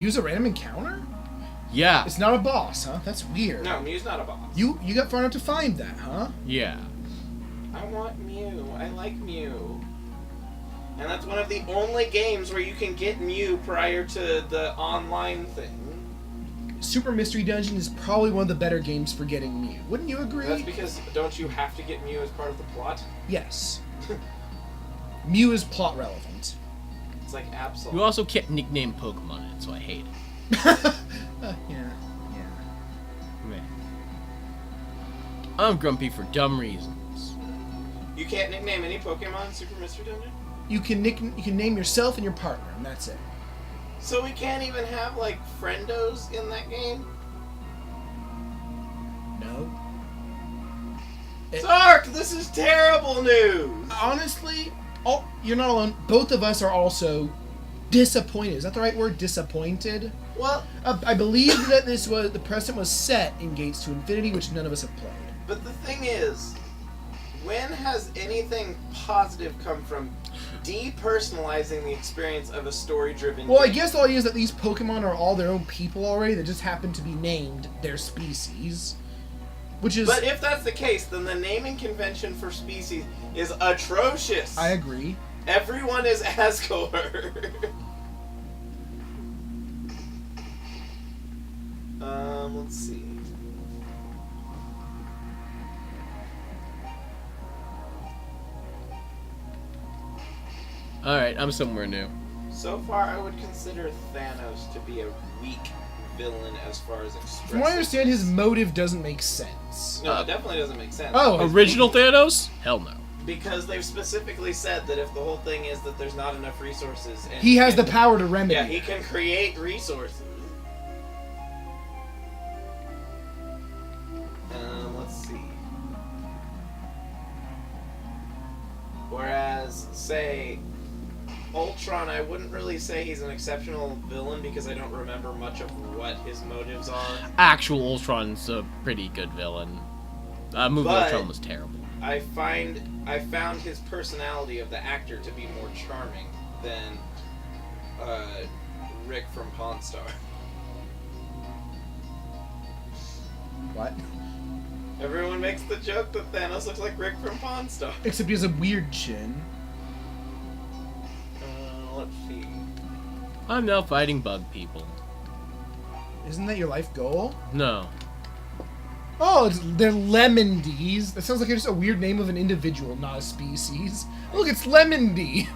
Use a random encounter? Yeah. It's not a boss, huh? That's weird. No, Mew's not a boss. You got far enough to find that, huh? Yeah. I want Mew. I like Mew. And that's one of the only games where you can get Mew prior to the online thing. Super Mystery Dungeon is probably one of the better games for getting Mew. Wouldn't you agree? That's because don't you have to get Mew as part of the plot? Yes. Mew is plot relevant. It's like Absol. You also can't nickname Pokemon in it, so I hate it. Yeah. Man. I'm grumpy for dumb reasons. You can't nickname any Pokemon in Super Mystery Dungeon? You can name yourself and your partner, and that's it. So we can't even have, like, friendos in that game? No. Sark, this is terrible news! Honestly, you're not alone. Both of us are also disappointed. Is that the right word? Disappointed? Well, I believe that the precedent was set in Gates to Infinity, which none of us have played. but the thing is, when has anything positive come from depersonalizing the experience of a story-driven Well, game? I guess the idea is that these Pokemon are all their own people already. That just happen to be named their species, which is. But if that's the case, then the naming convention for species is atrocious. I agree. Everyone is Asgore. Let's see. Alright, I'm somewhere new. So far, I would consider Thanos to be a weak villain as far as expressive. From what I understand, his motive doesn't make sense. No, it definitely doesn't make sense. Oh, Original Thanos? Hell no. Because they've specifically said that if the whole thing is that there's not enough resources, and he has the power to remedy. Yeah, he can create resources. Let's see. Whereas, say, Ultron, I wouldn't really say he's an exceptional villain because I don't remember much of what his motives are. Actual Ultron's a pretty good villain. Movie But- Ultron was terrible. I found his personality of the actor to be more charming than Rick from Pawn Star. What? Everyone makes the joke that Thanos looks like Rick from Pawn Star. Except he has a weird chin. Let's see. I'm now fighting bug people. Isn't that your life goal? No. Oh, they're Lemon-Dees. That sounds like just a weird name of an individual, not a species. Look, it's Lemon-Dee.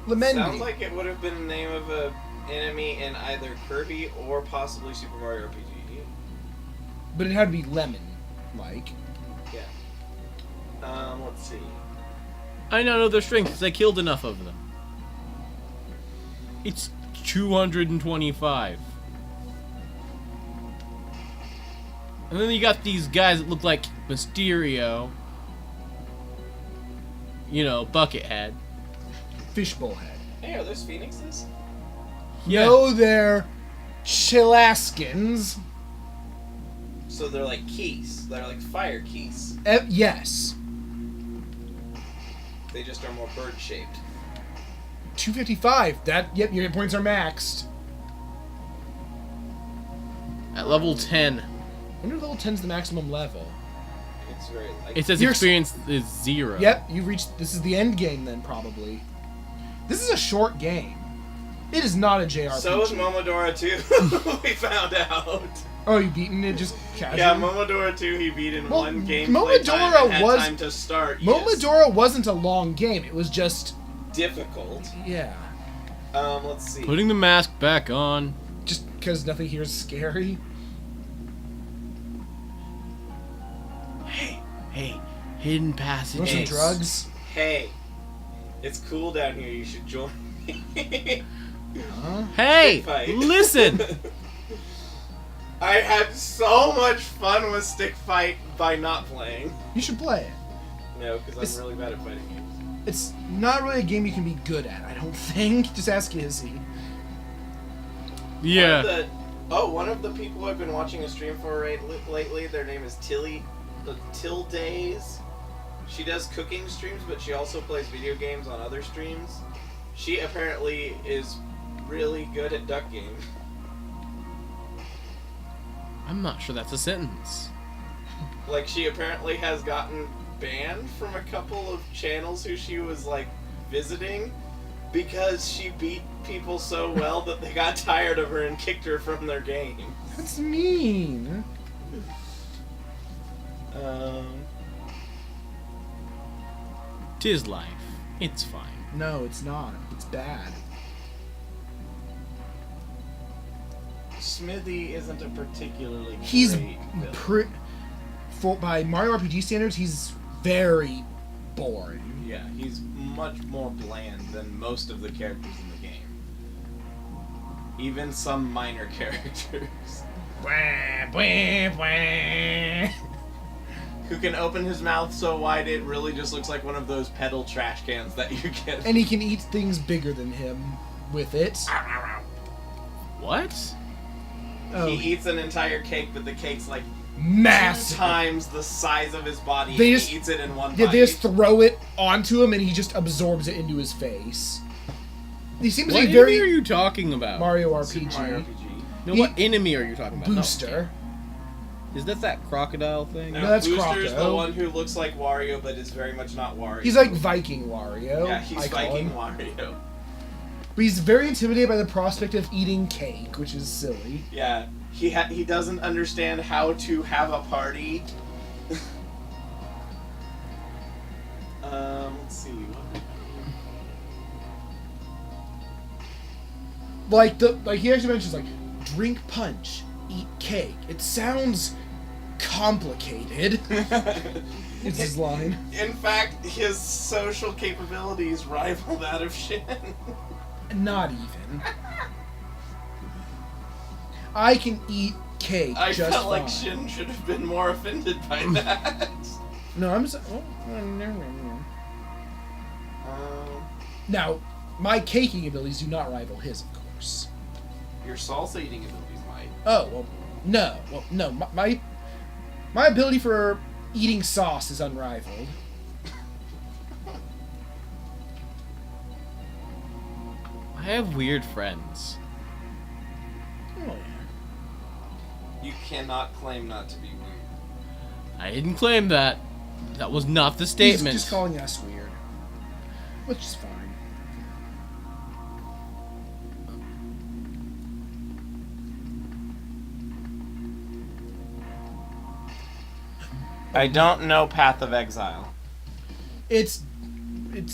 Lemendi. Sounds like it would have been the name of a enemy in either Kirby or possibly Super Mario RPG. But it had to be lemon-like. Yeah. Let's see. I now know their strength because I killed enough of them. It's 225. And then you got these guys that look like Mysterio. You know, Buckethead. Fishbowl head. Hey, are those phoenixes? Yeah. No, they're Chilaskins. So they're like keys. They're like fire keys. Yes. They just are more bird-shaped. 255. Yep, your hit points are maxed. At level 10, I wonder if level 10's the maximum level. It's very like. it says You're- experience is 0. Yep, you've reached... This is the end game then, probably. This is a short game. It is not a JRPG. So is Momodora 2. We found out. Oh, you beaten it just casually? Yeah, Momodora 2 he beat in Well, one game. Momodora and had was- time to start. Yes. Momodora wasn't a long game. It was just... Difficult. Yeah. Let's see. Putting the mask back on. Just because nothing here is scary. Hey, hidden Want passages. some drugs? Hey, it's cool down here. You should join me. Huh? Hey, Stick fight. listen. I had so much fun with Stick Fight by not playing. You should play it. No, because It's- I'm really bad at fighting games. It's not really a game you can be good at, I don't think. Just ask IZzy. Yeah. One of the people I've been watching a stream for lately, their name is Tildays. She does cooking streams, but she also plays video games on other streams. She apparently is really good at duck game. I'm not sure that's a sentence. Like, she apparently has gotten banned from a couple of channels who she was, like, visiting because she beat people so well that they got tired of her and kicked her from their game. That's mean. Tis life. It's fine. No, it's not. It's bad. Smithy isn't a particularly He's great villain. By Mario RPG standards, he's very boring. Yeah, he's much more bland than most of the characters in the game. Even some minor characters. Who can open his mouth so wide it really just looks like one of those pedal trash cans that you get. And he can eat things bigger than him with it. What? Oh, He eats an entire cake, but the cake's like massive. 2 times the size of his body, They and just- he eats it in one Yeah, bite. they just throw it onto him and he just absorbs it into his face. He seems What to be enemy are very you talking about? Mario Super RPG. Mario RPG. No, what enemy are you talking about? Booster. No. Is that crocodile thing? No, No, that's Booster's the Crocco. one who looks like Wario, but is very much not Wario. He's like Viking Wario. Yeah, he's I call Viking him. Wario. But he's very intimidated by the prospect of eating cake, which is silly. Yeah, he doesn't understand how to have a party. Let's see. Like he actually mentions like drink punch, eat cake. It sounds complicated. It's his line. In fact, his social capabilities rival that of Shin. Not even. I can eat cake I just felt fine. like Shin should have been more offended by that. No, I'm so. Now, my caking abilities do not rival his, of course. Your salsa eating abilities might. Oh well, no. Well, no. My ability for eating sauce is unrivaled. I have weird friends. Oh yeah. You cannot claim not to be weird. I didn't claim that. That was not the He's statement. just calling us weird, which is fine. I don't know Path of Exile. It's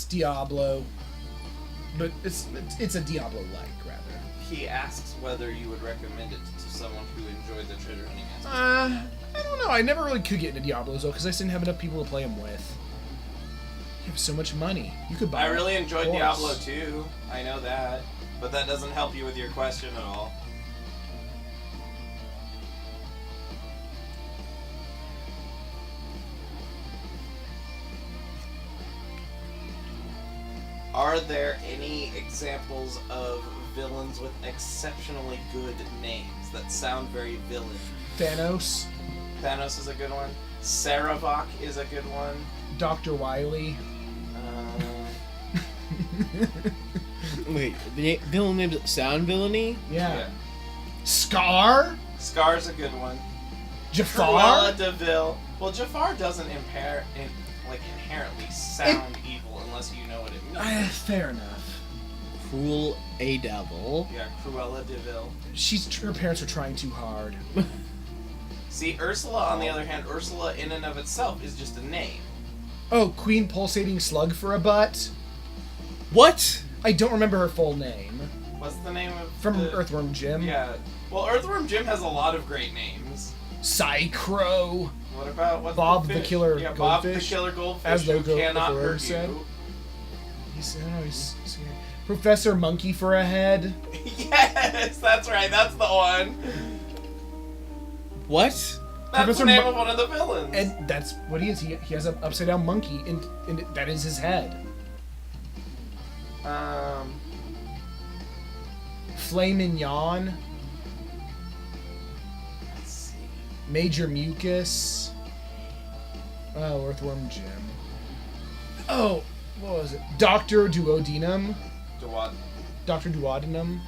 Diablo, but it's a Diablo-like rather. He asks whether you would recommend it to someone who enjoyed the treasure hunting aspect. I don't know. I never really could get into Diablos though, because I just didn't have enough people to play them with. You have so much money. You could buy. I really enjoyed horse. Diablo 2. I know that. But that doesn't help you with your question at all. Are there any examples of villains with exceptionally good names that sound very villain? Thanos, Thanos is a good one. Saravok is a good one. Dr. Wily. Wait, the villain names sound villainy? Yeah. Scar. Scar's a good one. Jafar. Cruella DeVille. Well, Jafar doesn't inherently sound evil unless you know what it means. Fair enough. Cruel a devil. Yeah, Cruella DeVille. Her parents are trying too hard. See, Ursula, on the other hand, Ursula in and of itself is just a name. Oh, Queen Pulsating Slug for a butt. What? I don't remember her full name. What's the name of From the... Earthworm Jim. Yeah. Well, Earthworm Jim has a lot of great names. Psychro. What about what's Bob the the fish? Killer Yeah, Bob the Goldfish, Killer Goldfish, as who Logo cannot Ferrer hurt said. you. I don't know, he's Professor Monkey for a head. Yes, that's right. That's the one. What? That's Professor the name Mon- of one of the villains. And that's what he is. He has an upside down monkey, and that is his head. Flamin' Yawn. Let's see. Major Mucus. Oh, Earthworm Jim. Oh, what was it? Dr. Duodenum. Dewad. Dr. Duodenum.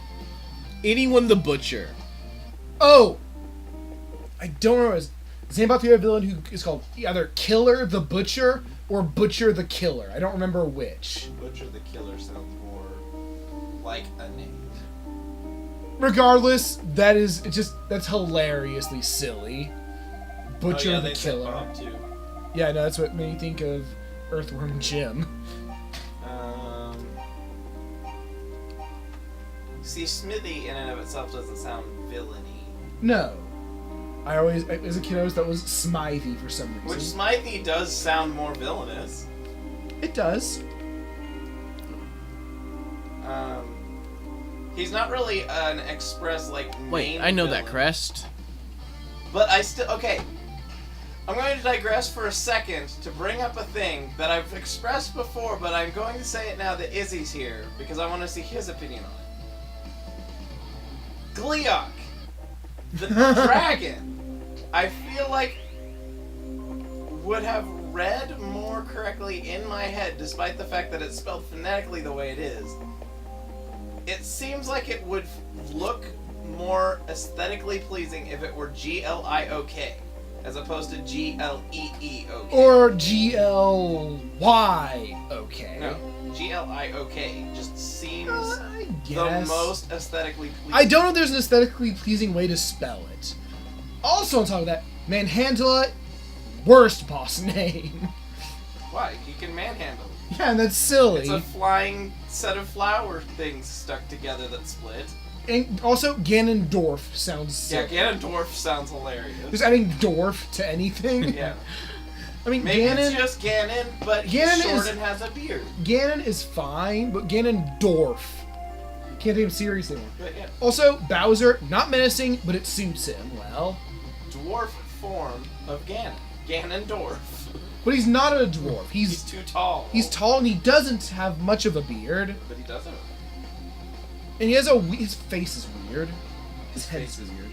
anyone the Butcher. Oh! I don't remember. Is anybody a villain who is called either Killer the Butcher or Butcher the Killer? I don't remember which. Butcher the Killer sounds more like a name. Regardless, that's hilariously silly. Butcher the they said Killer. Bob, too. Yeah, no, that's what made me think of Earthworm Jim. See, Smithy in and of itself doesn't sound villainy. No. As a kid, I always thought it was Smythe for some reason. Which Smythe does sound more villainous. It does. He's not really an express, like, Wait, main I know villain. that crest. But I still... Okay. I'm going to digress for a second to bring up a thing that I've expressed before, but I'm going to say it now that IZzy's here, because I want to see his opinion on it. Gleok, the dragon, I feel like would have read more correctly in my head, despite the fact that it's spelled phonetically the way it is. It seems like it would look more aesthetically pleasing if it were G-L-I-O-K, as opposed to G-L-E-E-O-K. Or G-L-Y-O-K. No, G-L-I-O-K just seems I the guess. most aesthetically pleasing. I don't know if there's an aesthetically pleasing way to spell it. Also on top of that, Manhandla, worst boss name. Why? He can manhandle. Yeah, and that's silly. It's a flying set of flower things stuck together that split. And also, Ganondorf sounds silly. Yeah, Ganondorf sounds hilarious. Just adding dwarf to anything. Yeah. I mean, Maybe Ganon... it's just Ganon, but he's Ganon short is- and has a beard. Ganon is fine, but Ganondorf. Can't take him seriously anymore. But yeah, Also, Bowser, not menacing, but it suits him well. dwarf form of Ganon. Ganondorf. But he's not a dwarf. He's too tall. He's tall and he doesn't have much of a beard. But he doesn't. And he has his face is weird. His head is weird.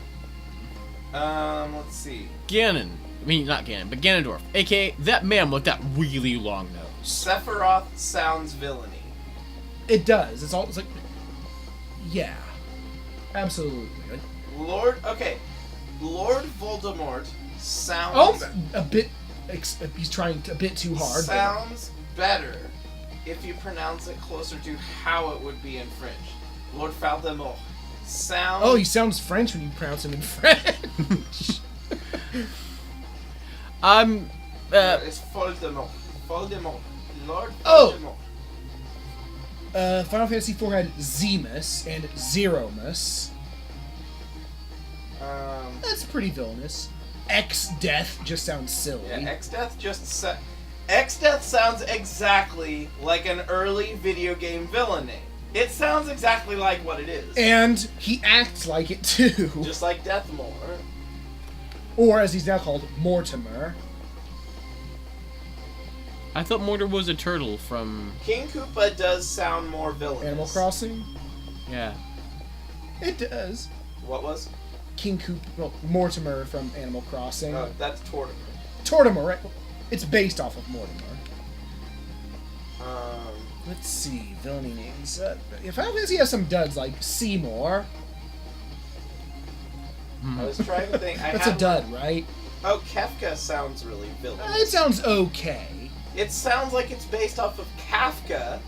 Let's see. Ganon. I mean, not Ganon, but Ganondorf. AKA that man with that really long nose. Sephiroth sounds villainy. It does. It's like, yeah, absolutely. Like, Lord Voldemort sounds... oh, a bit. He's trying a bit too hard. Sounds better if you pronounce it closer to how it would be in French. Lord Voldemort sounds... Oh, he sounds French when you pronounce him in French. It's Voldemort. Voldemort. Lord Oh! Voldemort. Final Fantasy IV had Zemus and Zeromus. That's pretty villainous. X-Death just sounds silly. Yeah, X-Death sounds exactly like an early video game villain name. It sounds exactly like what it is. And he acts like it too. Just like Deathmore. Or, as he's now called, Mortimer. I thought Mortar was a turtle from... King Koopa does sound more villainous. Animal Crossing? Yeah. It does. What was? King Koopa, well, Mortimer from Animal Crossing. Oh, that's Tortimer. Tortimer, right? It's based off of Mortimer. Let's see, villainy names. Final Fantasy has some duds, like Seymour. I was trying to think. That's a dud, right? Oh, Kefka sounds really villainous. It sounds okay. It sounds like it's based off of Kafka,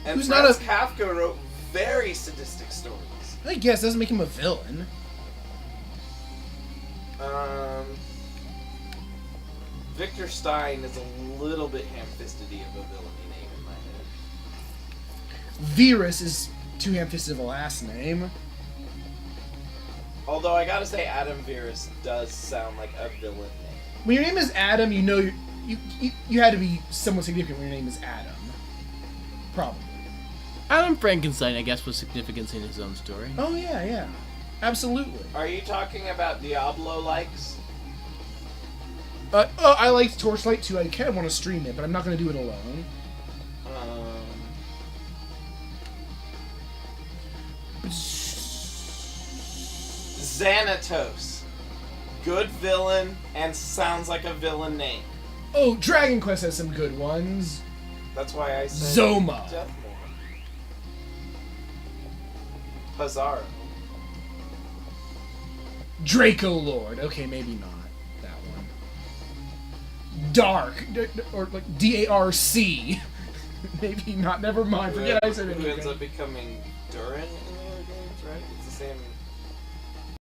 and Who's not Kafka wrote very sadistic stories. I guess doesn't make him a villain. Victor Stein is a little bit ham-fistedy of a villainy name in my head. Virus is too ham-fisted of a last name. Although I gotta say, Adam Virus does sound like a villain name. When your name is Adam, you know you had to be somewhat significant when your name is Adam. Probably. Adam Frankenstein, I guess, was significant in his own story. Oh yeah. Absolutely. Are you talking about Diablo likes? I liked Torchlight too. I kind of want to stream it, but I'm not going to do it alone. Xanatos. Good villain and sounds like a villain name. Oh, Dragon Quest has some good ones. That's why I said Zoma. Deathmore. Pizarro. Draco Lord. Okay, maybe not that one. Dark, or like D-A-R-C. Maybe not. Never mind. Forget I said Who ends anything. up becoming Durin in the other games, right? It's the same